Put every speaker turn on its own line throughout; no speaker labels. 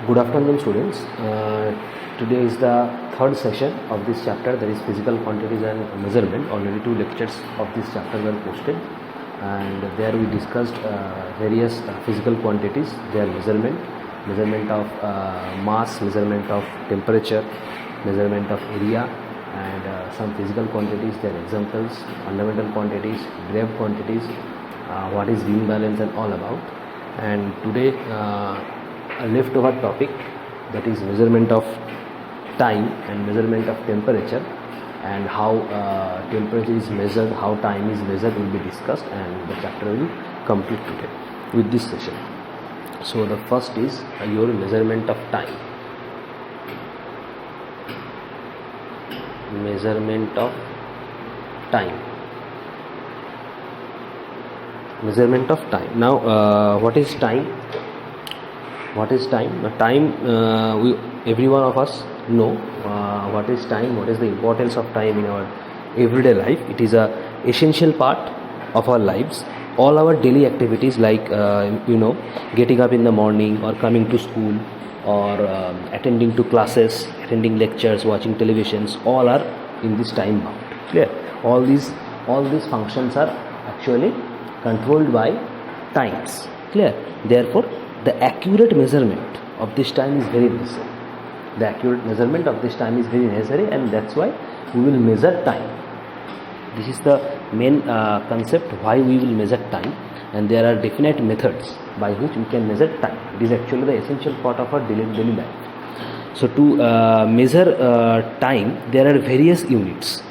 Good afternoon, students. Today is the third session of this chapter, that is physical quantities and measurement. Already 2 lectures of this chapter were posted, and there we discussed various physical quantities, their measurement of mass, measurement of temperature, measurement of area, and some physical quantities, their examples, fundamental quantities, derived quantities, what is beam balance and all about. And today a leftover topic, that is measurement of time and measurement of temperature, and how temperature is measured, how time is measured will be discussed, and the chapter will complete today with this session. So the first is your measurement of time. Measurement of time. Measurement of time. Now what is time? What is time? Time, every one of us know what is time, what is the importance of time in our everyday life. It is a essential part of our lives. All our daily activities, like getting up in the morning, or coming to school, or attending to classes, attending lectures, watching televisions, all are in this time bound. Clear? All these functions are actually controlled by times. Clear? Therefore the accurate measurement of this time is very necessary. The accurate measurement of this time is very necessary, and that's why we will measure time. This is the main concept why we will measure time, and there are definite methods by which we can measure time. It is actually the essential part of our daily life. So to measure time, there are various units.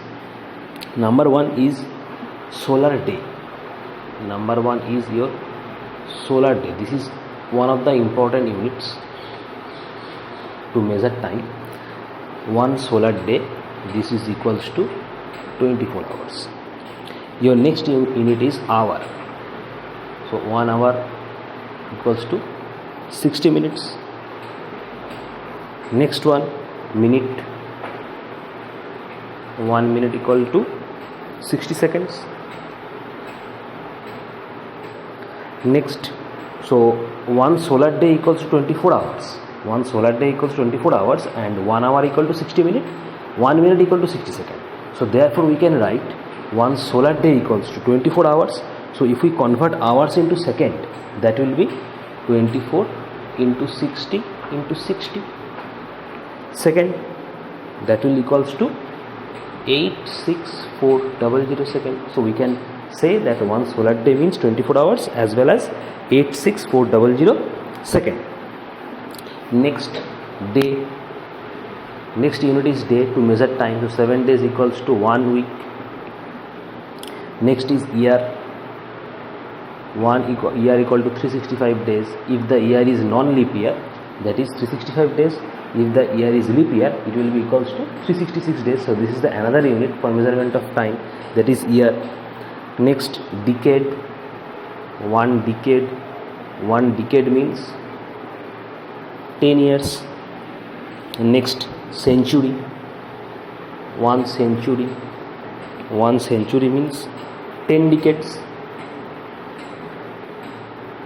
Number one is solar day. Number one is your solar day. This is one of the important units to measure time. One solar day, this is equals to 24 hours. Your next unit is hour. So 1 hour equals to 60 minutes. Next one, minute. 1 minute equal to 60 seconds. Next, so 1 solar day equals to 24 hours. 1 solar day equals to 24 hours, and 1 hour equal to 60 minutes. 1 minute equal to 60 seconds. So therefore we can write 1 solar day equals to 24 hours. So if we convert hours into second, that will be 24 into 60 into 60 second. That will equals to 86400 seconds. So we can say that 1 solar day means 24 hours as well as 86400 second. Next, day. Next unit is day, to measure time. So 7 days equals to 1 week. Next is year. Year equal to 365 days. If the year is non-leap year, that is 365 days. If the year is leap year, it will be equals to 366 days. So this is the another unit for measurement of time, that is year. Next, decade. 1 decade. 1 decade means 10 years. Next, century. 1 century. 1 century means 10 decades.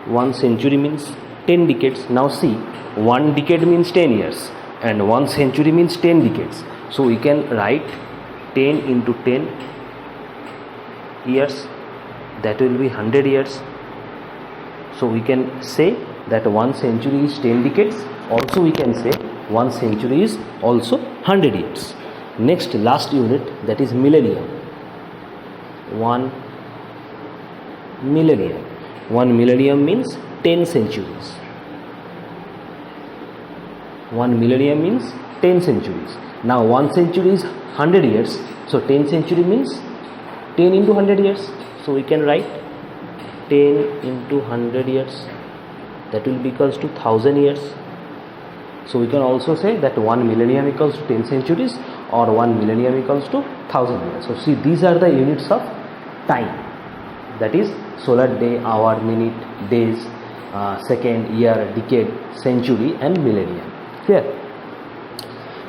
1 century means 10 decades. Now see, 1 decade means 10 years and 1 century means 10 decades. So we can write 10 into 10 years, that will be 100 years. So we can say that 1 century is 10 decades. Also we can say 1 century is also 100 years. Next, last unit, that is millennium. 1 millennium. 1 millennium means 10 centuries. 1 millennium means 10 centuries. Now 1 century is 100 years. So 10 century means 10 into 100 years. So we can write 10 into 100 years. That will be equals to 1000 years. So we can also say that 1 millennium equals to 10 centuries, or 1 millennium equals to 1000 years. So see, these are the units of time. That is solar day, hour, minute, days, second, year, decade, century and millennium. Clear?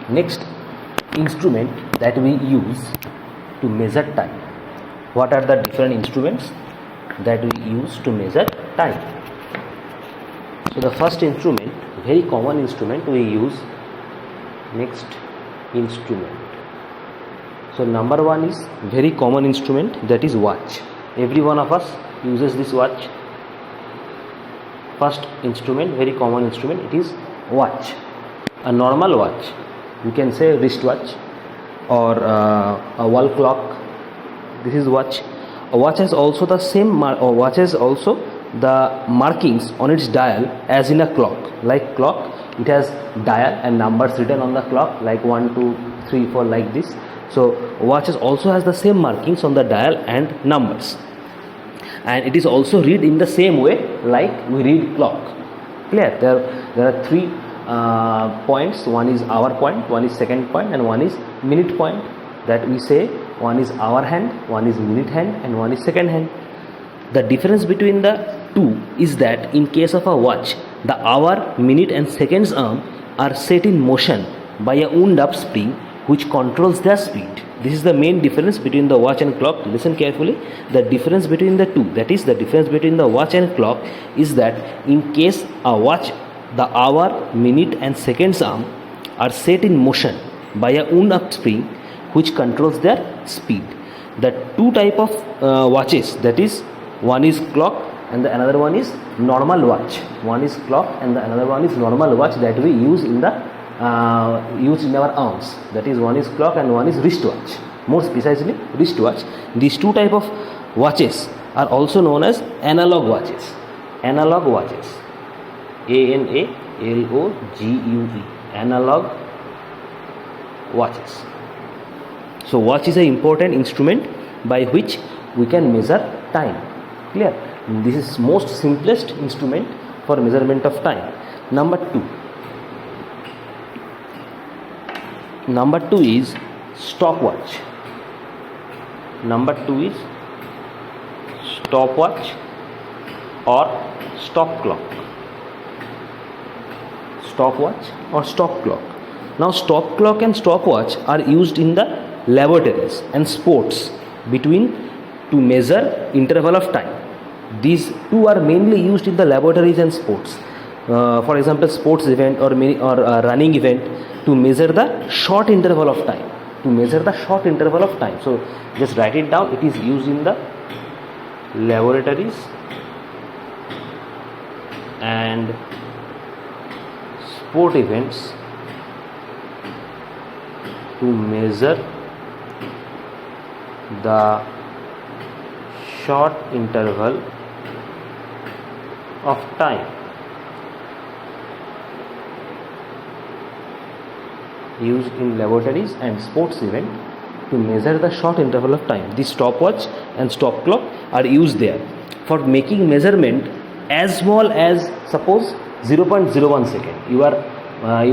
Next instrument that we use to measure time. What are the different instruments that we use to measure time? So the first instrument very common instrument we use. Next instrument. So number one is very common instrument, that is watch. Every one of us uses this watch. First instrument, very common instrument, it is watch. A normal watch, you can say wristwatch or a wall clock. This is watch. A watch has also the same watch has also the markings on its dial as in a clock. Like clock, it has dial and numbers written on the clock, like 1 2 3 4, like this. So watches also has the same markings on the dial and numbers, and it is also read in the same way like we read clock. Clear? There are three points. One is hour point, one is second point, and one is minute point. That we say one is hour hand, one is minute hand, and one is second hand. The difference between the two is that in case of a watch, the hour, minute, and seconds arm are set in motion by a wound up spring which controls their speed. This is the main difference between the watch and clock. Listen carefully. The difference between the two, that is the difference between the watch and clock, is that in case a watch, the hour, minute, and seconds arm are set in motion by a wound up spring which controls their speed. The two type of watches, that is, one is clock and the another one is normal watch. One is clock and the another one is normal watch that we use in the used in our arms. That is, one is clock and one is wristwatch. More precisely, wristwatch. These two type of watches are also known as analog watches. Analog watches. ANALOGUE. Analog watches. So watch is an important instrument by which we can measure time. Clear? This is most simplest instrument for measurement of time. Number two is stopwatch. Number two is stopwatch or stop clock. Stopwatch or stop clock. Now stop clock and stopwatch are used in the laboratories and sports to measure interval of time. These two are mainly used in the laboratories and sports. For example, sports event or running event, to measure the short interval of time. So just write it down. It is used in the laboratories and sport events to measure the short interval of time. Used in laboratories and sports event to measure the short interval of time. This stopwatch and stop clock are used there for making measurement as small as, suppose, 0.01 second. You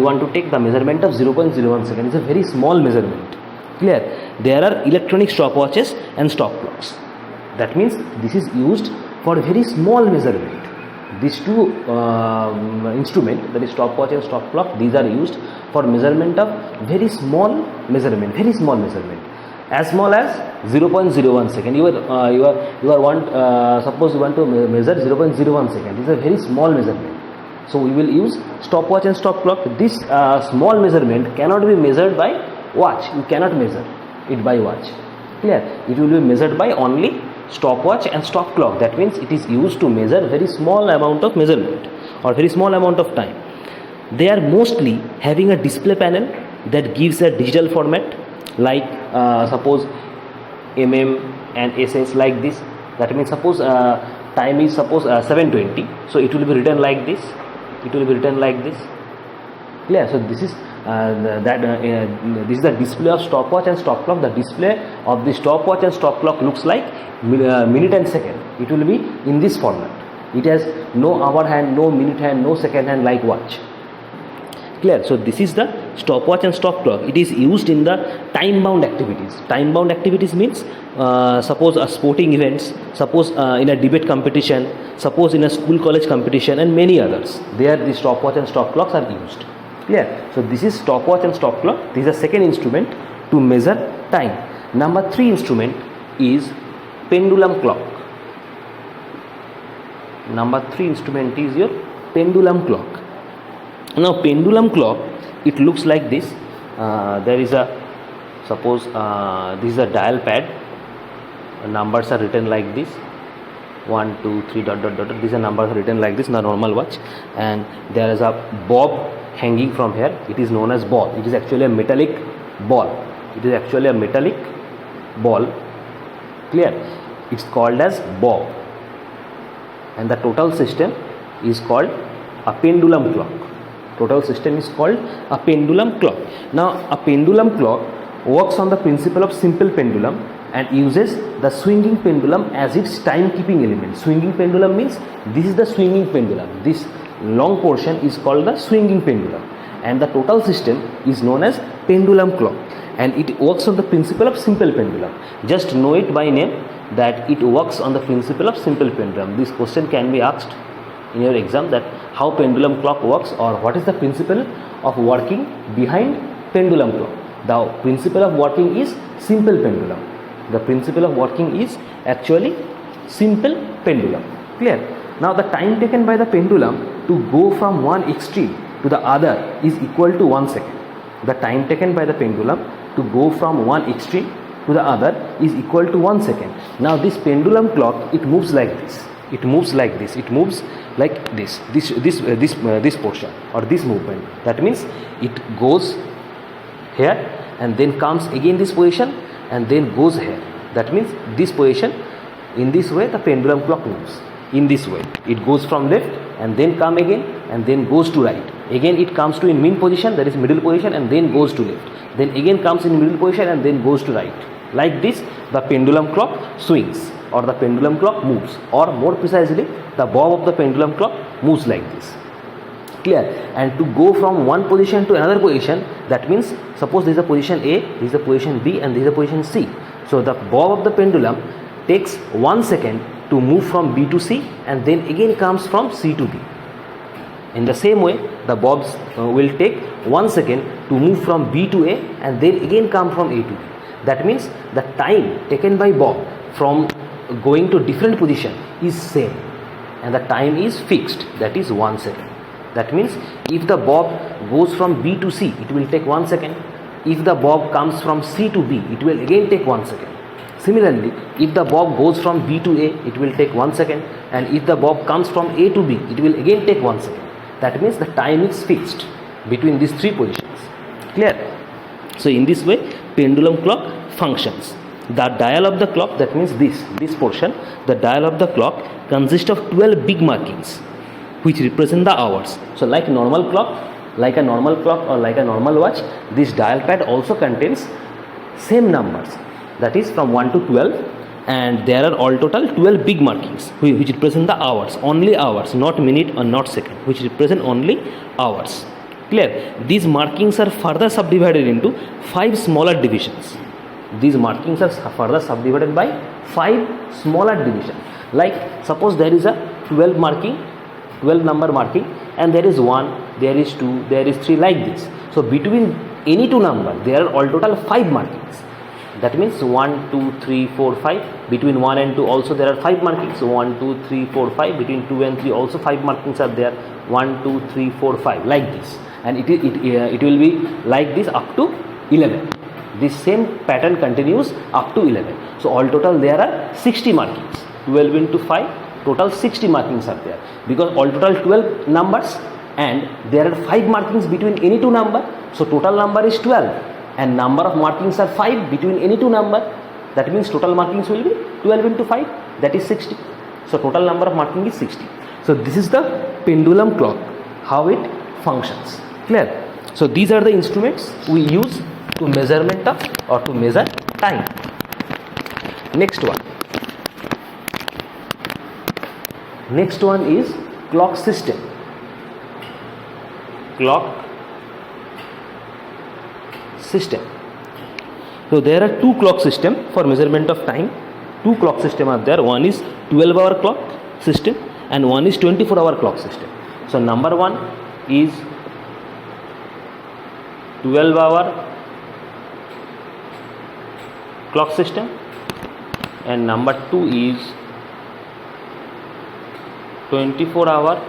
want to take the measurement of 0.01 second. It's a very small measurement. Clear? There are electronic stopwatches and stop clocks. That means this is used for very small measurement. These two instruments, that is stopwatch and stop clock, these are used for measurement of very small measurement, as small as 0.01 second. Suppose you want to measure 0.01 second. This is a very small measurement. So we will use stopwatch and stop clock. This small measurement cannot be measured by watch. You cannot measure it by watch. Clear? It will be measured by only stopwatch and stop clock. That means it is used to measure very small amount of measurement or very small amount of time. They are mostly having a display panel that gives a digital format, like suppose mm and ss, like this. That means suppose time is 7:20, so it will be written like this. Clear? So this is this is the display of stopwatch and stop clock. The display of the stopwatch and stop clock looks like minute and second. It will be in this format. It has no hour hand, no minute hand, no second hand like watch. Clear? So this is the stopwatch and stop clock. It is used in the time bound activities. Time bound activities means suppose a sporting events, suppose in a debate competition, suppose in a school college competition, and many others. There the stopwatch and stop clocks are used. Clear? So this is stopwatch and stop clock. This is the second instrument to measure time. Number 3 instrument is pendulum clock. Number 3 instrument is your pendulum clock. Now pendulum clock, it looks like this. There is a, suppose this is a dial pad, numbers are written like this, 1 2 3 dot dot dot. These are numbers are written like this in a normal watch, and there is a bob hanging from here. It is known as ball. It is actually a metallic ball. It is actually a metallic ball. Clear? It's called as bob, and the total system is called a pendulum clock. Total system is called a pendulum clock. Now a pendulum clock works on the principle of simple pendulum and uses the swinging pendulum as its time keeping element. Swinging pendulum means this is the swinging pendulum. This long portion is called the swinging pendulum, and the total system is known as pendulum clock, and it works on the principle of simple pendulum. Just know it by name that it works on the principle of simple pendulum. This question can be asked in your exam, that how pendulum clock works, or what is the principle of working behind pendulum clock. The principle of working is simple pendulum. The principle of working is actually simple pendulum. Clear? Now the time taken by the pendulum to go from one extreme to the other is equal to 1 second. The time taken by the pendulum to go from one extreme to the other is equal to 1 second. Now this pendulum clock, it moves like this. It moves like this. It moves like this. This portion or this movement. That means it goes here and then comes again this position and then goes here. That means this position. In this way the pendulum clock moves. In this way it goes from left and then come again and then goes to right. Again it comes to in mean position, that is middle position, and then goes to left. Then again comes in middle position and then goes to right. Like this the pendulum clock swings, or the pendulum clock moves, or more precisely the bob of the pendulum clock moves like this. Clear? And to go from one position to another position, that means suppose this is a position A, this is a position B, and this is a position C. So the bob of the pendulum takes 1 second to move from B to C, and then again comes from C to B. In the same way the bobs will take 1 second to move from B to A and then again come from A to B. That means the time taken by bob from going to different position is same, and the time is fixed, that is 1 second. That means if the bob goes from B to C, it will take 1 second. If the bob comes from C to B, it will again take 1 second. Similarly, if the bob goes from B to A, it will take 1 second, and if the bob comes from A to B, it will again take 1 second. That means the time is fixed between these three positions. Clear? So in this way pendulum clock functions. The dial of the clock, that means this portion, the dial of the clock consists of 12 big markings which represent the hours. So like a normal clock or like a normal watch, this dial pad also contains same numbers, that is from 1 to 12, and there are all total 12 big markings which represent the hours, only hours, not minute or not second, which represent only hours. Clear? These markings are further subdivided into 5 smaller divisions. These markings are further subdivided by 5 smaller divisions. Like suppose there is a 12 number marking, and there is 1, there is 2, there is 3, like this. So between any two numbers there are all total 5 markings. That means 1 2 3 4 5. Between 1 and 2 also there are 5 markings. So 1 2 3 4 5. Between 2 and 3 also 5 markings are there. 1 2 3 4 5, like this. And it will be like this up to 11. This same pattern continues up to 11. So all total there are 60 markings. 12 into 5, total 60 markings are there, because all total 12 numbers and there are 5 markings between any two number. So total number is 12. And number of markings are 5 between any two number. That means total markings will be 12 into 5, that is 60. So total number of marking is 60. So this is the pendulum clock, how it functions. Clear? So these are the instruments we use to measurement of or to measure time. Next one is clock system. Clock system. So there are 2 clock system for measurement of time. 2 clock system are there. One is 12-hour clock system and one is 24-hour clock system. So number 1 is 12-hour clock system, and number 2 is 24-hour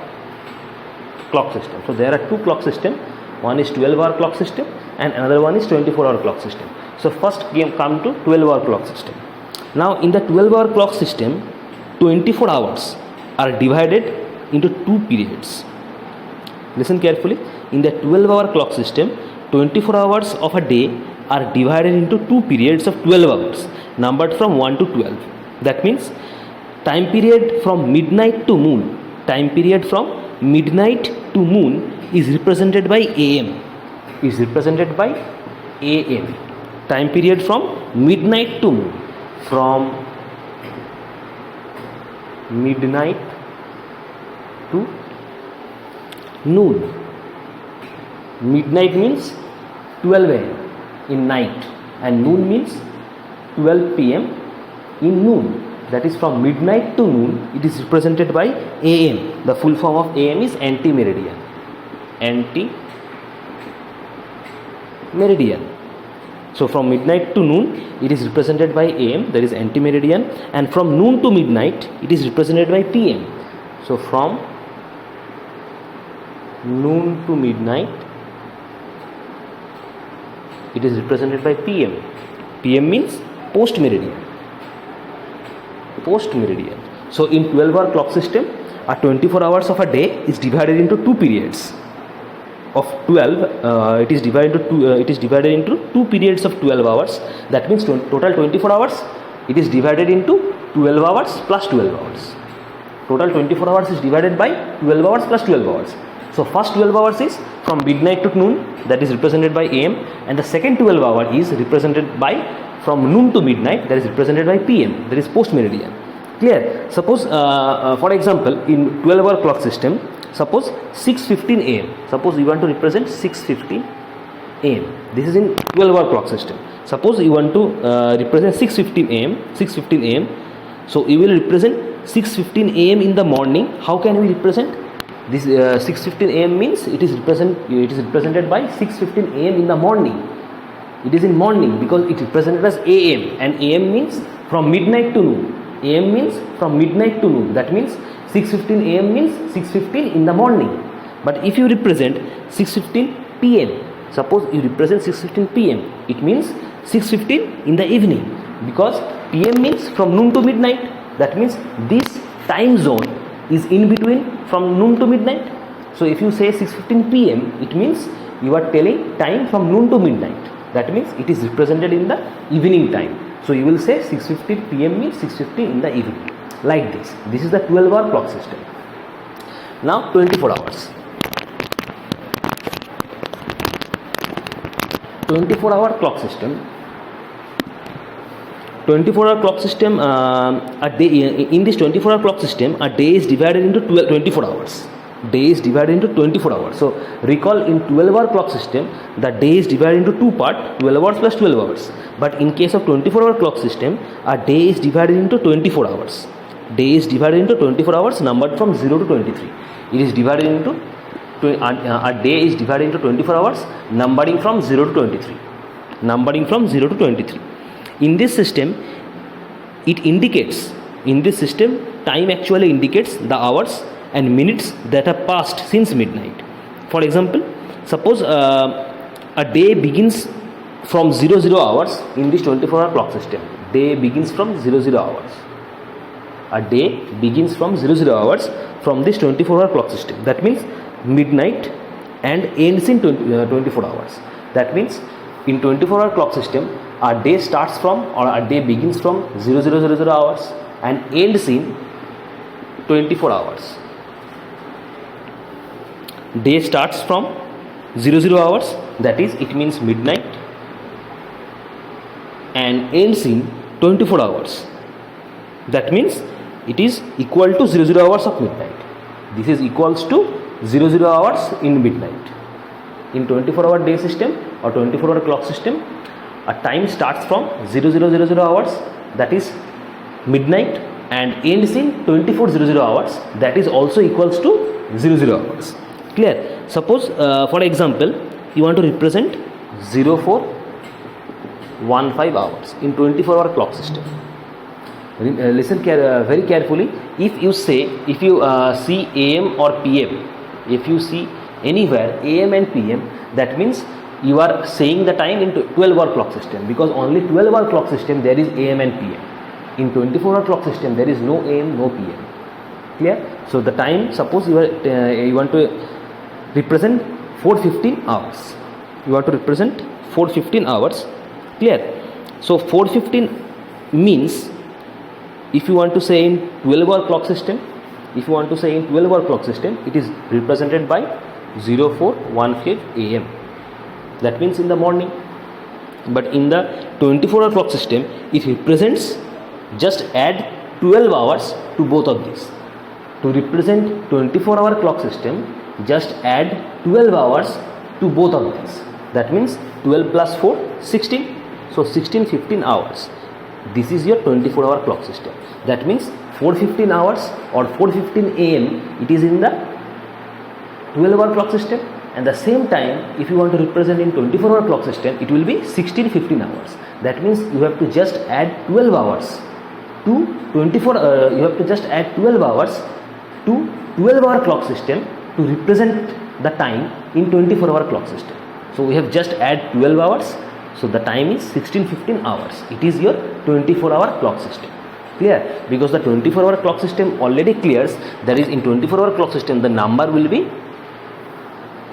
clock system. So there are two clock system. One is 12-hour clock system and another one is 24-hour clock system. So first come to 12-hour clock system. Now in the 12-hour clock system, 24 hours are divided into two periods. Listen carefully. In the 12-hour clock system, 24 hours of a day are divided into two periods of 12 hours, numbered from 1 to 12. That means time period from midnight to moon. Time period from midnight to moon is represented by AM. Is represented by AM. Time period from midnight to moon. From midnight to noon. Midnight means 12 a.m. in night and noon means 12 p.m. in noon. That is from midnight to noon. It is represented by AM. The full form of AM is anti-meridian. Anti-meridian. So from midnight to noon it is represented by AM, that is anti-meridian, and from noon to midnight it is represented by PM. So from noon to midnight it is represented by PM. PM means post meridian. Post meridian. So in 12-hour clock system, 24 hours of a day is divided into two periods of 12. It is divided into two periods of 12 hours. That means total 24 hours. It is divided into 12 hours plus 12 hours. Total 24 hours is divided by 12 hours plus 12 hours. So first 12 hours is from midnight to noon, that is represented by AM, and the second 12 hour is represented by from noon to midnight, that is represented by PM, that is post meridian. Clear? Suppose for example in 12-hour clock system, suppose 6:15 AM. Suppose you want to represent 6:15 AM. This is in 12-hour clock system. Suppose you want to represent 6:15 AM. 6:15 AM. So you will represent 6:15 AM in the morning. How can we represent? This 6:15 AM means it is represented by 6:15 AM in the morning. It is in morning because it is represented as AM, and AM means from midnight to noon. AM means from midnight to noon. That means 6:15 AM means 6:15 in the morning. But if you represent 6:15 PM, suppose you represent 6:15 PM, it means 6:15 in the evening, because PM means from noon to midnight. That means this time zone is in between from noon to midnight. So if you say 6:15 PM, it means you are telling time from noon to midnight. That means it is represented in the evening time. So you will say 6:15 PM means 6:15 in the evening. Like this. This is the 12-hour clock system. Now 24 hours. 24-hour clock system. 24-hour clock system, a day, in this 24-hour clock system, a day is divided into 24 hours. Day is divided into 24 hours. So recall, in 12-hour clock system, the day is divided into two parts, 12 hours plus 12 hours. But in case of 24-hour clock system, a day is divided into 24 hours. Day is divided into 24 hours numbered from 0 to 23. It is divided into, a day is divided into 24 hours numbering from 0 to 23. Numbering from 0 to 23. In this system, it indicates, in this system, time actually indicates the hours and minutes that have passed since midnight. For example, suppose a day begins from 00 hours in this 24-hour clock system. Day begins from 00 hours. A day begins from 00 hours from this 24-hour clock system. That means midnight and ends in 24 hours. That means in 24-hour clock system, a day starts from, or a day begins from 0000 hours and ends in 24 hours. Day starts from 00 hours, that is, it means midnight, and ends in 24 hours. That means it is equal to 00 hours of midnight. This is equals to 00 hours in midnight. In 24-hour day system or 24-hour clock system, a time starts from 0000 hours, that is midnight, and ends in 2400 hours, that is also equals to 00 hours. Clear? Suppose for example you want to represent 0415 hours in 24-hour clock system. Listen very carefully. If you see AM or PM, If you see anywhere AM and PM, that means you are saying the time in 12-hour clock system, because only 12-hour clock system there is AM and PM. In 24-hour clock system there is no AM, no PM. Clear? So the time, suppose you want to represent 415 hours. You want to represent 415 hours. Clear? So 415 means, if you want to say in 12-hour clock system, it is represented by 0415 AM. That means in the morning. But in the 24-hour clock system, it represents, just add 12 hours to both of these. To represent 24-hour clock system, just add 12 hours to both of these. That means 12 plus 4, 16. So 15 hours. This is your 24-hour clock system. That means 415 hours or 415 AM, it is in the 12-hour clock system. And the same time, if you want to represent in 24-hour clock system, it will be 15 hours. That means you have to just add 12 hours to 24. You have to just add 12 hours to 12-hour clock system to represent the time in 24-hour clock system. So we have just add 12 hours. So the time is 15 hours. It is your 24-hour clock system. Clear? Because the 24-hour clock system already clears. That is, in 24-hour clock system the number will be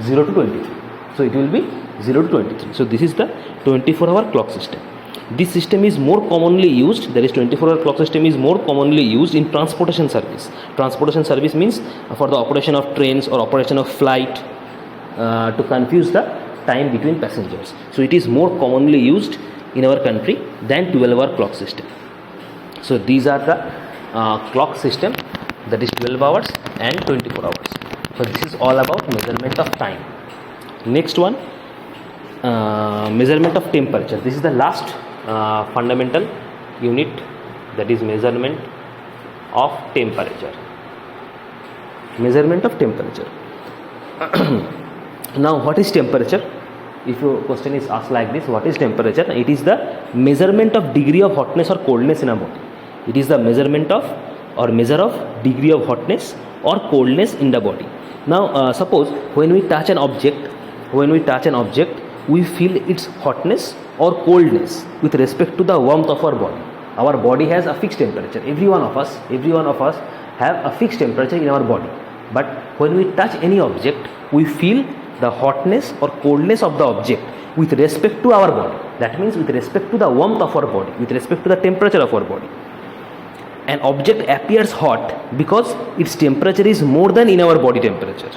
0 to 23. So it will be 0 to 23. So this is the 24-hour clock system. This system is more commonly used, that is 24-hour clock system is more commonly used in transportation service. Transportation service means for the operation of trains or operation of flight, to confuse the time between passengers. So it is more commonly used in our country than 12-hour clock system. So these are the clock system, that is 12 hours and 24 hours. So this is all about measurement of time. Next one, measurement of temperature. This is the last fundamental unit, that is measurement of temperature. Measurement of temperature. Now what is temperature? If your question is asked like this, what is temperature? It is the measurement of degree of hotness or coldness in a body. It is the measurement of or measure of degree of hotness or coldness in the body. Now suppose when we touch an object, we feel its hotness or coldness with respect to the warmth of our body. Our body has a fixed temperature. Every one of us have a fixed temperature in our body. But when we touch any object, we feel the hotness or coldness of the object with respect to our body. That means with respect to the warmth of our body, with respect to the temperature of our body. An object appears hot because its temperature is more than in our body temperature.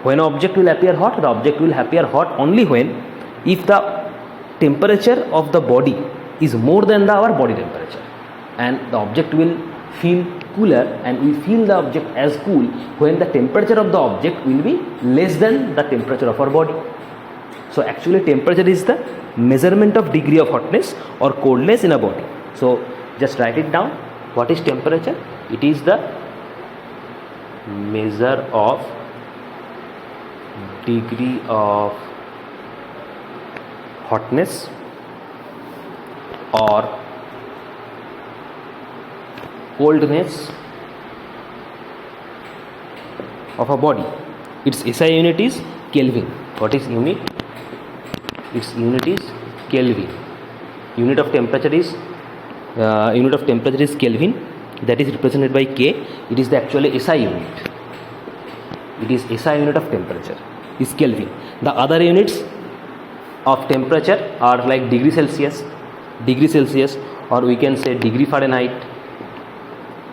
When an object will appear hot, the object will appear hot only when, if the temperature of the body is more than our body temperature, and the object will feel cooler, and we feel the object as cool when the temperature of the object will be less than the temperature of our body. So actually temperature is the measurement of degree of hotness or coldness in a body. So just write it down. What is temperature? It is the measure of degree of hotness or coldness of a body. Its SI unit is Kelvin. What is unit? Its unit is Kelvin. Unit of temperature is Kelvin. That is represented by K. It is the actually SI unit. It is SI unit of temperature is Kelvin. The other units of temperature are like degree Celsius, or we can say degree Fahrenheit,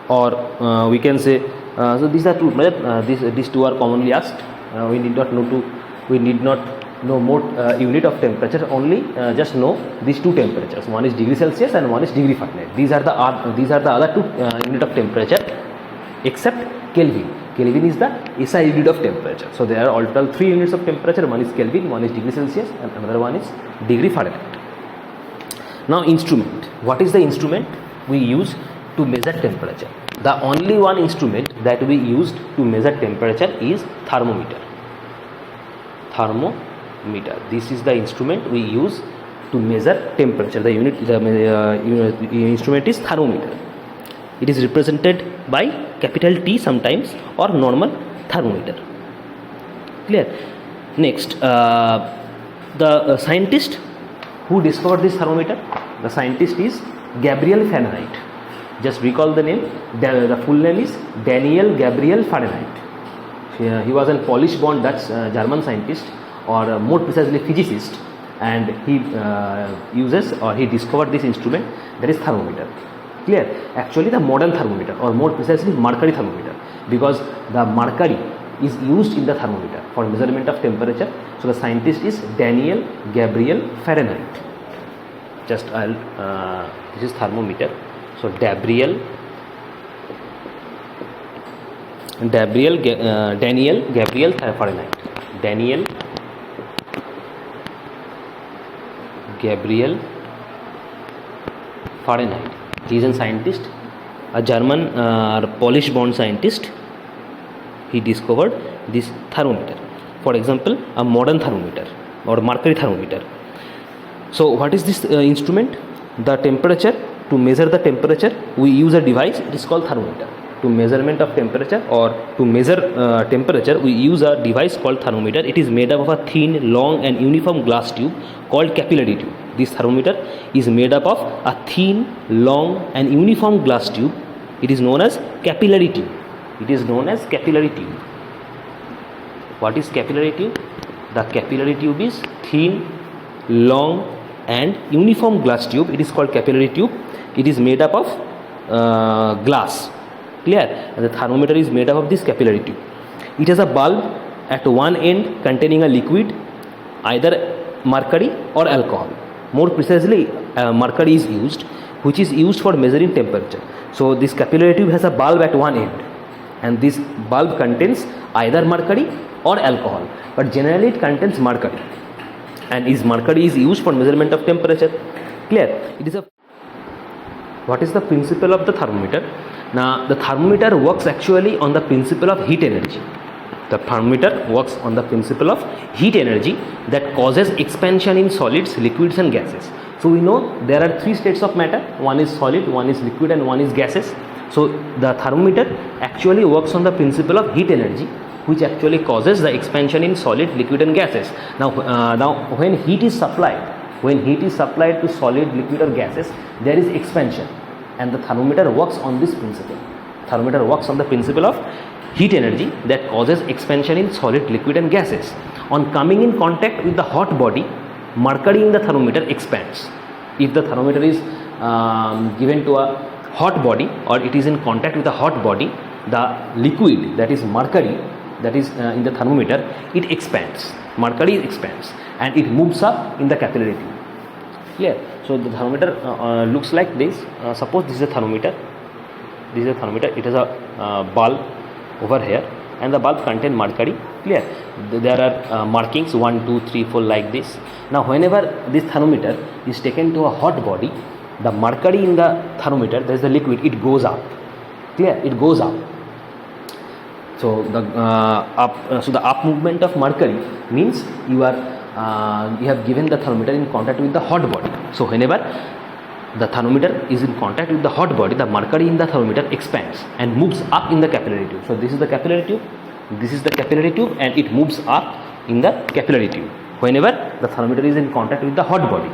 or we can say so these are two. These two are commonly asked. We need not know more unit of temperature. Only just know these two temperatures. One is degree Celsius and one is degree Fahrenheit. These are the other two unit of temperature, except Kelvin. Kelvin is the SI unit of temperature. So there are all total 3 units of temperature. One is Kelvin, one is degree Celsius, and another one is degree Fahrenheit. Now instrument. What is the instrument we use to measure temperature? The only one instrument that we used to measure temperature is thermometer. This is the instrument we use to measure temperature. The instrument is thermometer. It is represented by capital T sometimes, or normal thermometer. Clear? Next, the scientist who discovered this thermometer, the scientist is Gabriel Fahrenheit. Just recall the name. The full name is Daniel Gabriel Fahrenheit. He was a Polish-born Dutch German scientist, or more precisely physicist, and he he discovered this instrument, that is thermometer. Clear? Actually the modern thermometer, or more precisely mercury thermometer, because the mercury is used in the thermometer for measurement of temperature. So the scientist is Daniel Gabriel Fahrenheit. Just this is thermometer. So Daniel Gabriel Fahrenheit. Daniel Gabriel Fahrenheit. He is a scientist, a German Polish-born scientist. He discovered this thermometer. For example, a modern thermometer or mercury thermometer. So what is this instrument? The temperature. To measure the temperature, we use a device. It is called thermometer. To measurement of temperature, or to measure temperature, we use a device called thermometer. It is made up of a thin, long and uniform glass tube called capillary tube. This thermometer is made up of a thin, long and uniform glass tube. It is known as capillary tube. It is known as capillary tube. What is capillary tube? The capillary tube is thin, long and uniform glass tube. It is called capillary tube. It is made up of glass. Clear? And the thermometer is made up of this capillary tube. It has a bulb at one end containing a liquid, either mercury or alcohol. More precisely, mercury is used, which is used for measuring temperature. So this capillary tube has a bulb at one end, and this bulb contains either mercury or alcohol, but generally it contains mercury, and mercury is used for measurement of temperature. Clear? What is the principle of the thermometer? Now the thermometer works actually on the principle of heat energy. The thermometer works on the principle of heat energy that causes expansion in solids, liquids and gases. So we know there are three states of matter. One is solid, one is liquid and one is gases. So the thermometer actually works on the principle of heat energy, which actually causes the expansion in solid, liquid and gases. Now when heat is supplied to solid, liquid or gases, there is expansion, and the thermometer works on this principle. Thermometer works on the principle of heat energy that causes expansion in solid, liquid and gases. On coming in contact with the hot body, mercury in the thermometer expands. If the thermometer is given to a hot body, or it is in contact with a hot body, the liquid, that is mercury, that is in the thermometer, it expands. Mercury expands and it moves up in the capillary tube. Clear? So the thermometer looks like this. Suppose this is a thermometer. This is a thermometer. It has a bulb over here, and the bulb contains mercury. Clear? There are markings 1, 2, 3, 4 like this. Now whenever this thermometer is taken to a hot body, the mercury in the thermometer, there is the liquid, it goes up. Clear? It goes up. So the up movement of mercury means you have given the thermometer in contact with the hot body. So whenever the thermometer is in contact with the hot body, the mercury in the thermometer expands and moves up in the capillary tube. So this is the capillary tube, this is the capillary tube, and it moves up in the capillary tube whenever the thermometer is in contact with the hot body.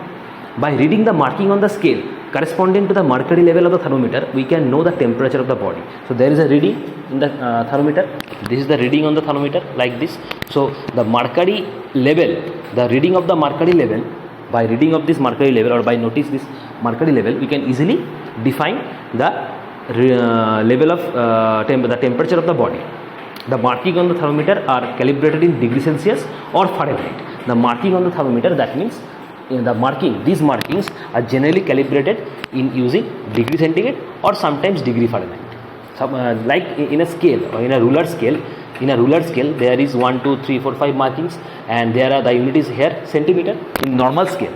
By reading the marking on the scale corresponding to the mercury level of the thermometer, we can know the temperature of the body. So there is a reading in the thermometer. This is the reading on the thermometer like this. So the mercury level, the reading of the mercury level, by reading of this mercury level, or by notice this mercury level, we can easily define the level of the temperature of the body. The marking on the thermometer are calibrated in degree Celsius or Fahrenheit. The marking on the thermometer, that means these markings are generally calibrated in using degree centigrade or sometimes degree Fahrenheit. Like in a scale or in a ruler scale, there is 1, 2, 3, 4, 5 markings, and there are the unit is here centimeter. In normal scale,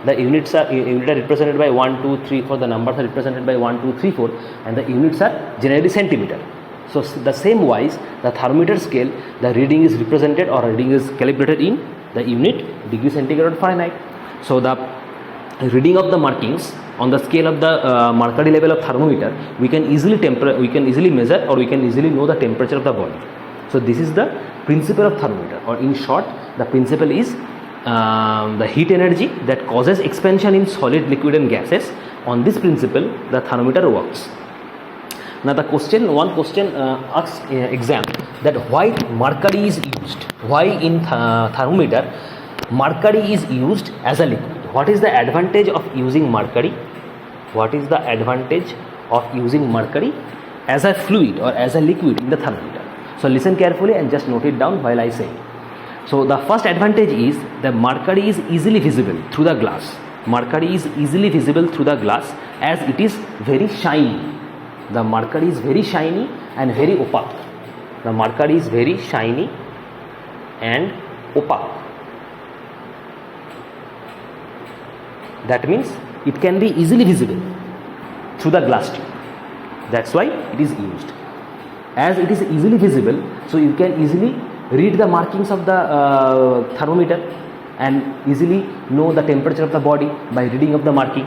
the units are represented by 1, 2, 3, 4. The numbers are represented by 1, 2, 3, 4, and the units are generally centimeter. So the same wise, the thermometer scale, the reading is represented or reading is calibrated in the unit degree centigrade or Fahrenheit. So the reading of the markings on the scale of the mercury level of thermometer, we can easily measure, or we can easily know the temperature of the body. So this is the principle of thermometer, or in short, the principle is the heat energy that causes expansion in solid, liquid and gases. On this principle, the thermometer works. Now the question, one question asks exam that why mercury is used, why in thermometer mercury is used as a liquid. What is the advantage of using mercury? What is the advantage of using mercury as a fluid or as a liquid in the thermometer? So listen carefully and just note it down while I say. So the first advantage is that mercury is easily visible through the glass. Mercury is easily visible through the glass as it is very shiny. The mercury is very shiny and very opaque. The mercury is very shiny and opaque. That means it can be easily visible through the glass tube. That's why it is used. As it is easily visible, so you can easily read the markings of the thermometer and easily know the temperature of the body by reading of the marking.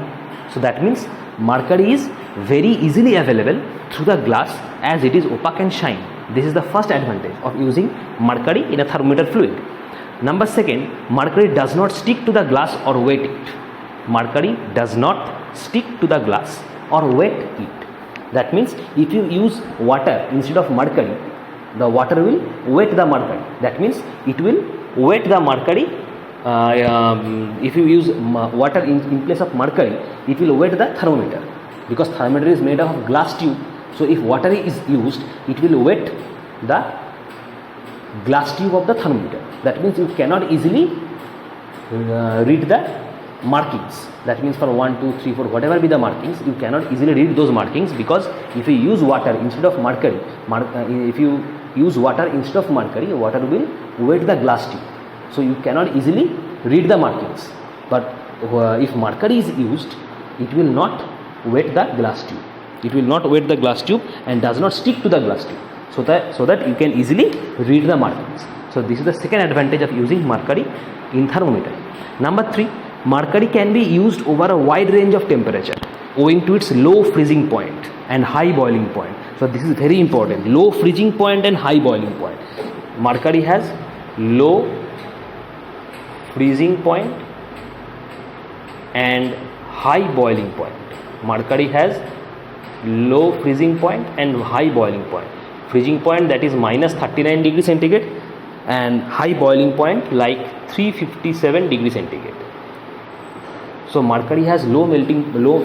So that means mercury is very easily available through the glass as it is opaque and shiny. This is the first advantage of using mercury in a thermometer fluid. Number second, mercury does not stick to the glass or wet it. Mercury does not stick to the glass or wet it. That means if you use water instead of mercury, the water will wet the mercury. That means it will wet the mercury. If you use water in place of mercury, it will wet the thermometer, because thermometer is made of glass tube. So if water is used, it will wet the glass tube of the thermometer. That means you cannot easily read the markings. That means for 1, 2, 3, 4, whatever be the markings, you cannot easily read those markings, because if you use water instead of mercury, water will wet the glass tube. So you cannot easily read the markings. But if mercury is used, it will not wet the glass tube. It will not wet the glass tube and does not stick to the glass tube, so that you can easily read the markings. So this is the second advantage of using mercury in thermometer. Number 3, mercury can be used over a wide range of temperature owing to its low freezing point and high boiling point. So this is very important, low freezing point and high boiling point. Mercury has low freezing point and high boiling point. Mercury has low freezing point and high boiling point. Freezing point, that is minus 39 degrees centigrade, and high boiling point like 357 degrees centigrade. So mercury has low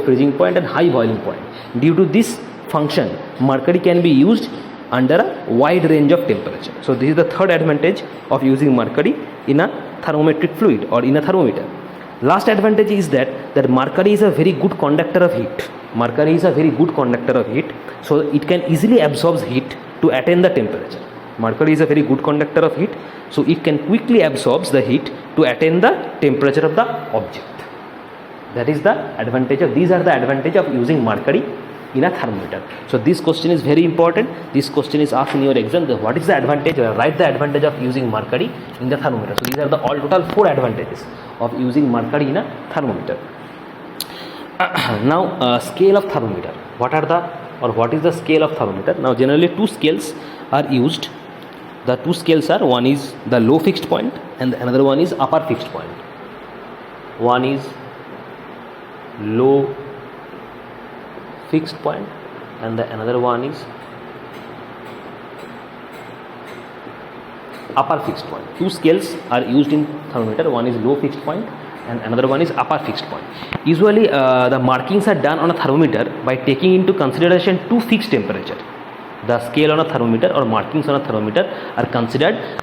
freezing point and high boiling point. Due to this function, mercury can be used under a wide range of temperature. So this is the third advantage of using mercury in a thermometric fluid or in a thermometer. Last advantage is that mercury is a very good conductor of heat. Mercury is a very good conductor of heat, so it can easily absorb heat to attain the temperature. Mercury is a very good conductor of heat, so it can quickly absorb the heat to attain the temperature of the object. That is the advantage of, these are the advantage of using mercury in a thermometer. So this question is very important. This question is asked in your exam. What is the advantage? Write the advantage of using mercury in the thermometer. So these are the all total 4 advantages of using mercury in a thermometer. Now scale of thermometer. What is the scale of thermometer? Now generally 2 scales are used. The 2 scales are, one is the low fixed point and another one is upper fixed point. One is low fixed point and the another one is upper fixed point. 2 scales are used in thermometer. One is low fixed point and another one is upper fixed point. Usually the markings are done on a thermometer by taking into consideration 2 fixed temperature. The scale on a thermometer or markings on a thermometer are considered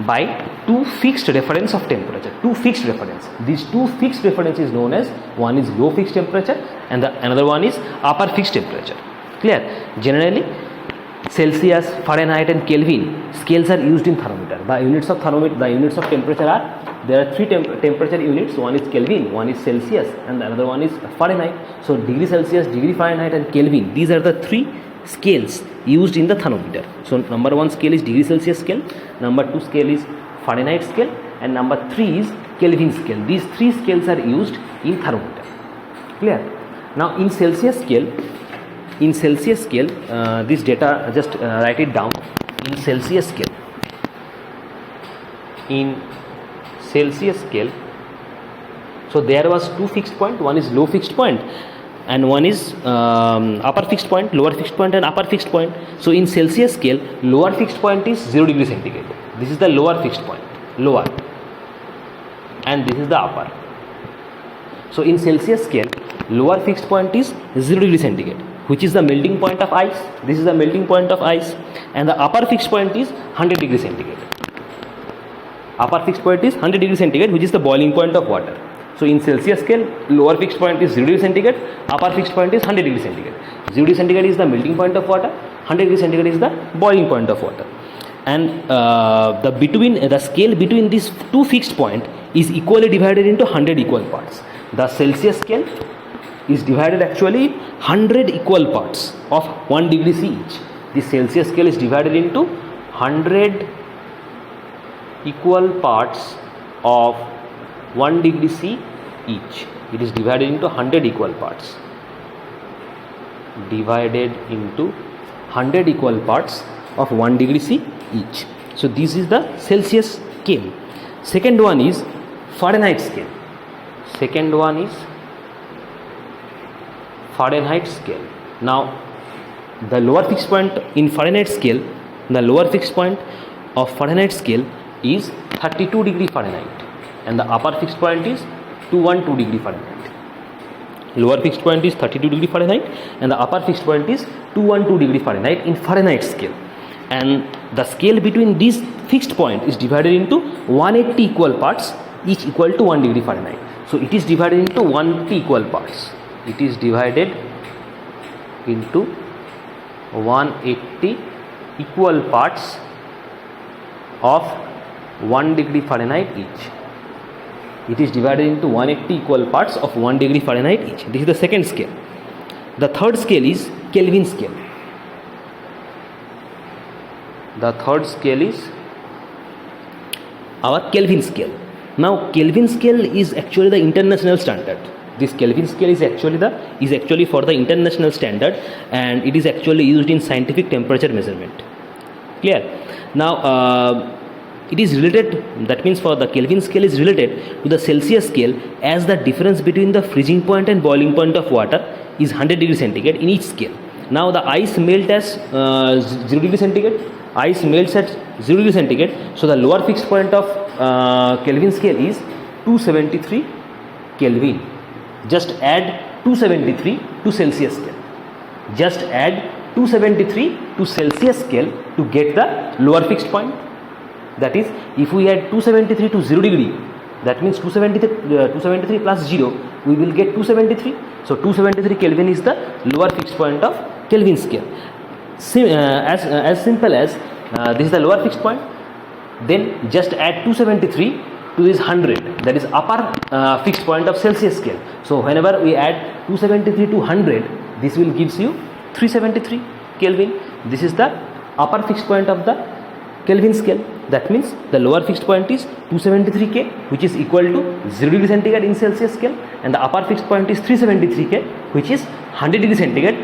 by 2 fixed reference of temperature. 2 fixed reference. These 2 fixed reference is known as, one is low fixed temperature and the another one is upper fixed temperature. Clear? Generally Celsius, Fahrenheit and Kelvin scales are used in thermometer. The units of temperature are, there are 3 temperature units. One is Kelvin, one is Celsius and the another one is Fahrenheit. So degree Celsius, degree Fahrenheit and Kelvin, these are the 3 scales used in the thermometer. So number 1 scale is degree Celsius scale, number 2 scale is Fahrenheit scale and number 3 is Kelvin scale. These 3 scales are used in thermometer. Clear? Now in Celsius scale, this data just write it down. In Celsius scale, in Celsius scale, so there was two fixed point, one is low fixed point and one is upper fixed point, lower fixed point and upper fixed point. So in Celsius scale, lower fixed point is 0 degree centigrade. This is the lower fixed point, lower, and this is the upper. So in Celsius scale, lower fixed point is 0 degree centigrade, which is the melting point of ice. This is the melting point of ice, and the upper fixed point is 100 degree centigrade. Upper fixed point is 100 degree centigrade, which is the boiling point of water. So in Celsius scale, lower fixed point is 0 degree centigrade, upper fixed point is 100 degree centigrade. 0 degree centigrade is the melting point of water, 100 degree centigrade is the boiling point of water. And the scale between these two fixed point is equally divided into 100 equal parts. The Celsius scale is divided actually 100 equal parts of 1 degree C each. The Celsius scale is divided into 100 equal parts of 1 degree C each. It is divided into 100 equal parts. Divided into 100 equal parts of 1 degree C each. So this is the Celsius scale. Second one is Fahrenheit scale. Second one is Fahrenheit scale. Now the lower fixed point in Fahrenheit scale, the lower fixed point of Fahrenheit scale is 32 degree Fahrenheit, and the upper fixed point is 212 degree Fahrenheit. Lower fixed point is 32 degree Fahrenheit and the upper fixed point is 212 degree Fahrenheit in Fahrenheit scale. And the scale between these fixed point is divided into 180 equal parts, each equal to 1 degree Fahrenheit. So it is divided into 180 equal parts. It is divided into 180 equal parts of 1 degree Fahrenheit each. It is divided into 180 equal parts of 1 degree Fahrenheit each. This is the second scale. The third scale is Kelvin scale. The third scale is our Kelvin scale. Now Kelvin scale is actually the international standard. This Kelvin scale is actually for the international standard, and it is actually used in scientific temperature measurement. Clear? Now it is related, that means for the Kelvin scale is related to the Celsius scale, as the difference between the freezing point and boiling point of water is 100 degree centigrade in each scale. Now the ice melts as 0 degree centigrade. Ice melts at 0 degree centigrade. So the lower fixed point of Kelvin scale is 273 Kelvin. Just add 273 to Celsius scale. Just add 273 to Celsius scale to get the lower fixed point. That is, if we add 273 to 0 degree, that means 273 plus 0, we will get 273. So 273 Kelvin is the lower fixed point of Kelvin scale. As simple as this is the lower fixed point, then just add 273 to this 100, that is upper fixed point of Celsius scale. So whenever we add 273 to 100, this will gives you 373 Kelvin. This is the upper fixed point of the Kelvin scale. That means the lower fixed point is 273 K, which is equal to 0 degree centigrade in Celsius scale, and the upper fixed point is 373 K, which is 100 degree centigrade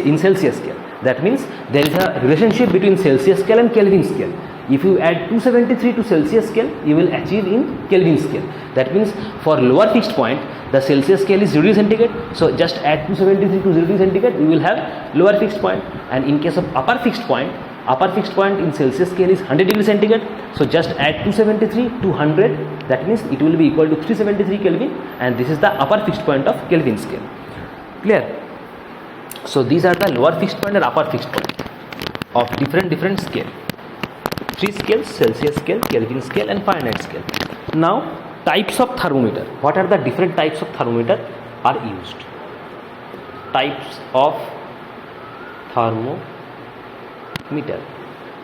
in Celsius scale. That means there is a relationship between Celsius scale and Kelvin scale. If you add 273 to Celsius scale, you will achieve in Kelvin scale. That means for lower fixed point, the Celsius scale is 0 degree centigrade. So just add 273 to 0 degree centigrade, you will have lower fixed point. And in case of upper fixed point in Celsius scale is 100 degree centigrade. So just add 273 to 100. That means it will be equal to 373 Kelvin. And this is the upper fixed point of Kelvin scale. Clear? So these are the lower fixed point and upper fixed point of different scale. 3 scales: Celsius scale, Kelvin scale and Fahrenheit scale. Now types of thermometer. What are the different types of thermometer are used? Types of thermometer.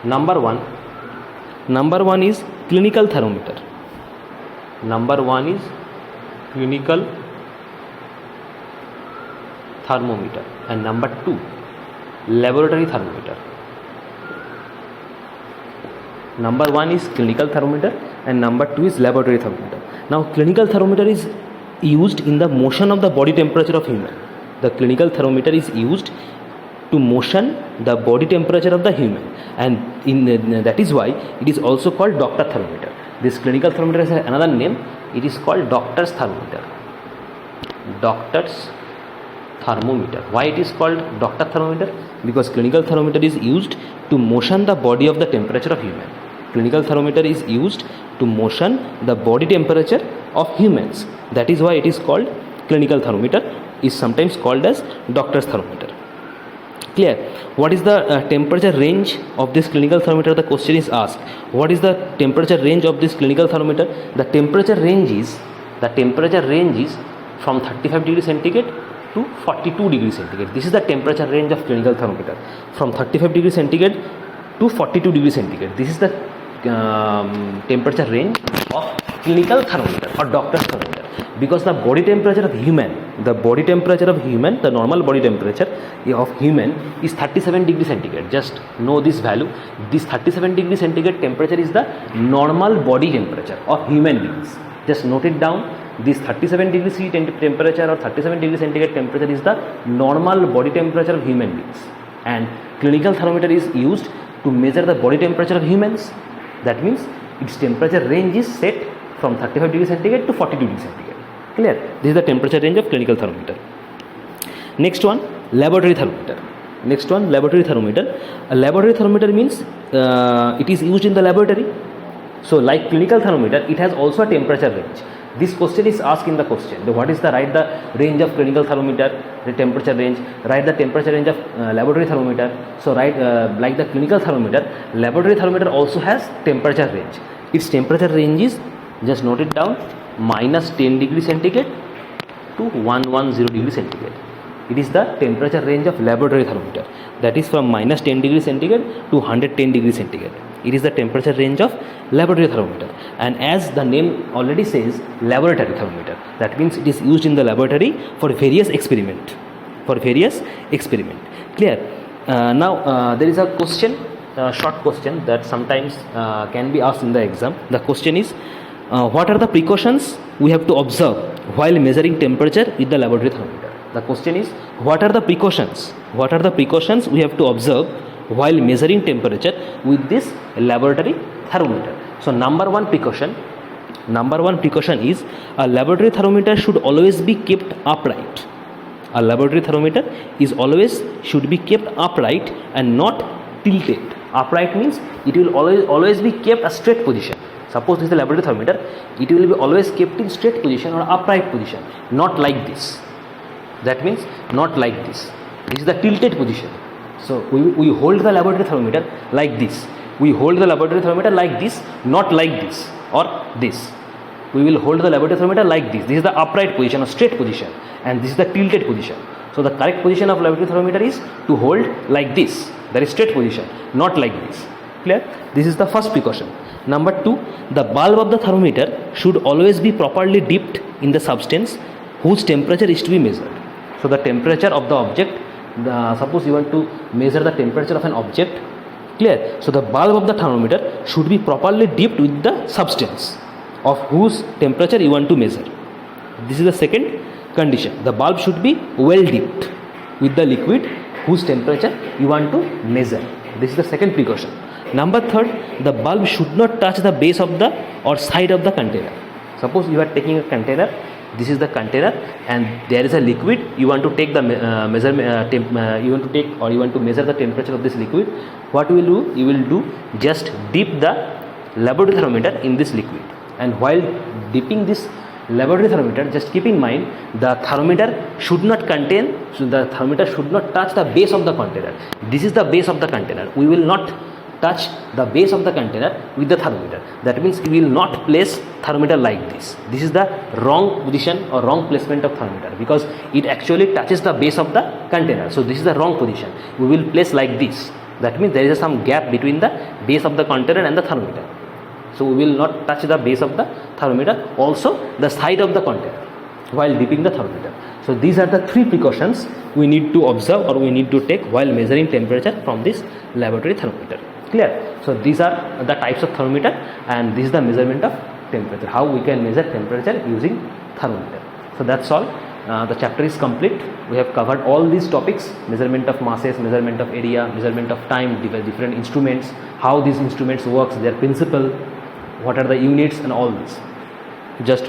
Number one is clinical thermometer. Number one is clinical thermometer, and number 2 laboratory thermometer. Number 1 is clinical thermometer and number 2 is laboratory thermometer. Now clinical thermometer is used in the motion of the body temperature of human. The clinical thermometer is used to motion the body temperature of the human, and that is why it is also called doctor thermometer. This clinical thermometer has another name. It is called doctor's thermometer. Doctor's thermometer. Why it is called doctor thermometer? Because clinical thermometer is used to motion the body of the temperature of human. Clinical thermometer is used to motion the body temperature of humans. That is why it is called clinical thermometer, is sometimes called as doctor's thermometer. Clear? What is the temperature range of this clinical thermometer? The question is asked. What is the temperature range of this clinical thermometer? The temperature range is from 35 degrees centigrade to 42 degrees centigrade. This is the temperature range of clinical thermometer, from 35 degrees centigrade to 42 degrees centigrade. This is the temperature range of clinical thermometer or doctor's thermometer, because the body temperature of human, the normal body temperature of human is 37 degrees centigrade. Just know this value. This 37 degrees centigrade temperature is the normal body temperature of human beings. Just note it down. This 37 degrees C temperature or 37 degrees centigrade temperature is the normal body temperature of human beings, and clinical thermometer is used to measure the body temperature of humans. That means its temperature range is set from 35 degrees centigrade to 42 degrees centigrade. Clear? This is the temperature range of clinical thermometer. Next one, laboratory thermometer. A laboratory thermometer means it is used in the laboratory. So like clinical thermometer, it has also a temperature range. This question is asked in the question. What is the range of clinical thermometer, the temperature range, write the temperature range of laboratory thermometer. So write like the clinical thermometer, laboratory thermometer also has temperature range. Its temperature range is, just note it down, minus 10 degrees centigrade to 110 degrees centigrade. It is the temperature range of laboratory thermometer. That is from minus 10 degrees centigrade to 110 degrees centigrade. It is the temperature range of laboratory thermometer, and as the name already says, laboratory thermometer, that means it is used in the laboratory for various experiment. Clear? Now there is a question, short question that sometimes can be asked in the exam. The question is, what are the precautions we have to observe while measuring temperature with the laboratory thermometer? The question is, what are the precautions we have to observe while measuring temperature with this laboratory thermometer? So number one precaution is, a laboratory thermometer should always be kept upright. A laboratory thermometer should be kept upright and not tilted. Upright means it will always be kept a straight position. Suppose this is the laboratory thermometer, it will be always kept in straight position or upright position, not like this. That means not like this. This is the tilted position. So we hold the laboratory thermometer like this. Not like this or this. We will hold the laboratory thermometer like this. This is the upright position or straight position, and this is the tilted position. So the correct position of laboratory thermometer is to hold like this. That is straight position, not like this. Clear? This is the first precaution. Number two, the bulb of the thermometer should always be properly dipped in the substance whose temperature is to be measured. So the temperature of the object, suppose you want to measure the temperature of an object. Clear? So the bulb of the thermometer should be properly dipped with the substance of whose temperature you want to measure. This is the second condition. The bulb should be well dipped with the liquid whose temperature you want to measure. This is the second precaution. Number third, the bulb should not touch the base of the or side of the container. Suppose you are taking a container. This is the container, and there is a liquid. You want to take the measurement. You want to measure the temperature of this liquid. What you will do? You will do just dip the laboratory thermometer in this liquid, and while dipping this laboratory thermometer, just keep in mind the thermometer should not touch the base of the container. This is the base of the container. We will not touch the base of the container with the thermometer. That means we will not place thermometer like this. This is the wrong position or wrong placement of thermometer, because it actually touches the base of the container. So this is the wrong position. We will place like this. That means there is some gap between the base of the container and the thermometer. So we will not touch the base of the thermometer, also the side of the container while dipping the thermometer. So these are the three precautions we need to observe or we need to take while measuring temperature from this laboratory thermometer. Clear? So these are the types of thermometer, and this is the measurement of temperature, how we can measure temperature using thermometer. So that's all. the chapter is complete. We have covered all these topics: measurement of masses, measurement of area, measurement of time, different instruments, how these instruments works, their principle, what are the units, and all this. Just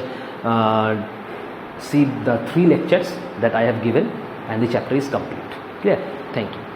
see the 3 lectures that I have given, and the chapter is complete. Clear? Thank you.